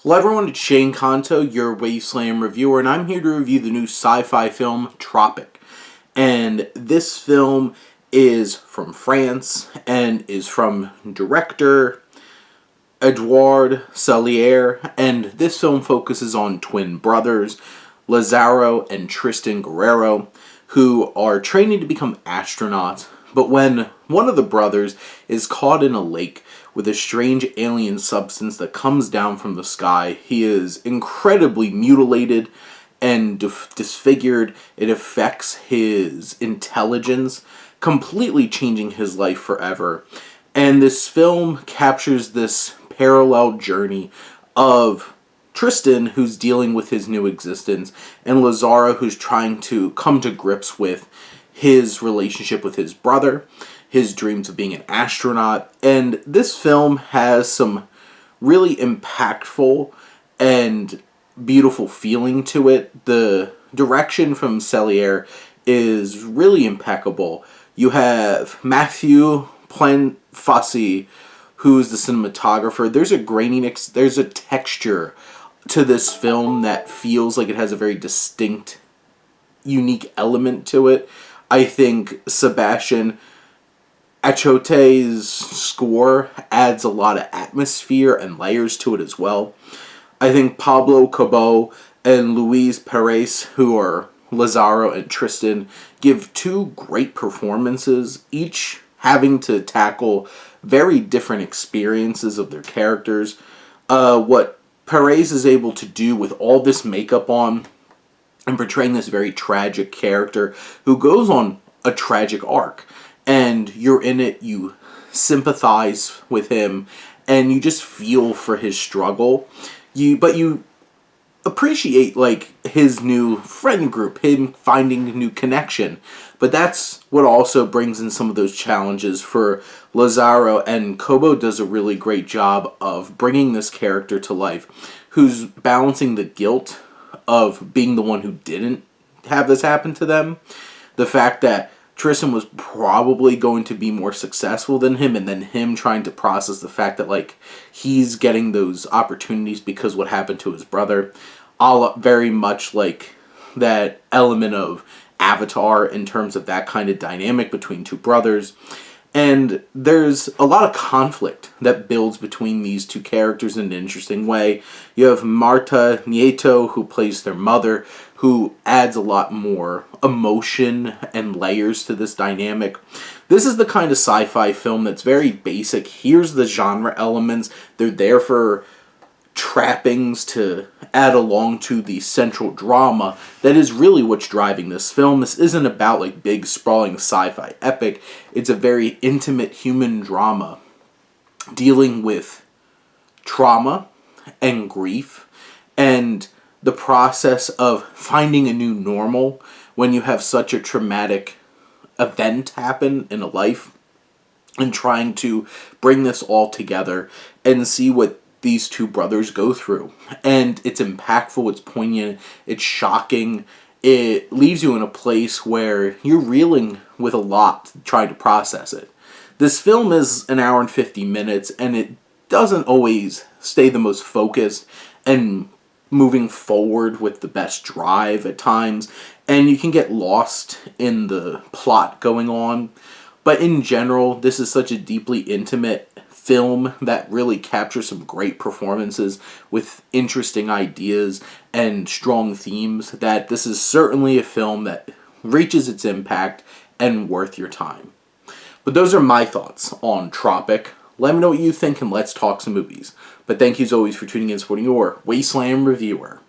Hello everyone, it's Shane Kanto, your Wasteland reviewer, and I'm here to review the new sci-fi film, Tropic. And this film is from France, and is from director Edouard Salier, and this film focuses on twin brothers, Lazaro and Tristan Guerrero, who are training to become astronauts, but when one of the brothers is caught in a lake with a strange alien substance that comes down from the sky, he is incredibly mutilated and disfigured. It affects his intelligence, completely changing his life forever. And this film captures this parallel journey of Tristan, who's dealing with his new existence, and Lazaro, who's trying to come to grips with his relationship with his brother, his dreams of being an astronaut. And this film has some really impactful and beautiful feeling to it. The direction from Salier is really impeccable. You have Matthew Planfossi, who's the cinematographer. There's a graininess, there's a texture to this film that feels like it has a very distinct, unique element to it. I think Sebastian Achote's score adds a lot of atmosphere and layers to it as well. I think Pablo Cobo and Luis Perez, who are Lazaro and Tristan, give two great performances, each having to tackle very different experiences of their characters. What Perez is able to do with all this makeup on and portraying this very tragic character who goes on a tragic arc, and you're in it, you sympathize with him, and you just feel for his struggle. But you appreciate like his new friend group, him finding a new connection. But that's what also brings in some of those challenges for Lazaro, and Kobo does a really great job of bringing this character to life, who's balancing the guilt of being the one who didn't have this happen to them, the fact that Tristan was probably going to be more successful than him, and then him trying to process the fact that like he's getting those opportunities because what happened to his brother. All very much like that element of Avatar in terms of that kind of dynamic between two brothers. And there's a lot of conflict that builds between these two characters in an interesting way. You have Marta Nieto, who plays their mother, who adds a lot more emotion and layers to this dynamic. This is the kind of sci-fi film that's very basic. Here's the genre elements. They're there for trappings to add along to the central drama that is really what's driving this film. This isn't about like big sprawling sci-fi epic. It's a very intimate human drama dealing with trauma and grief and the process of finding a new normal when you have such a traumatic event happen in a life, and trying to bring this all together and see what these two brothers go through. And it's impactful, it's poignant, it's shocking. It leaves you in a place where you're reeling with a lot trying to process it. This film is an hour and 50 minutes, and it doesn't always stay the most focused and moving forward with the best drive at times, and you can get lost in the plot going on. But in general, this is such a deeply intimate film that really captures some great performances with interesting ideas and strong themes, that this is certainly a film that reaches its impact and worth your time. But those are my thoughts on Tropic. Let me know what you think, and let's talk some movies. But thank you as always for tuning in and supporting your Wasteland reviewer.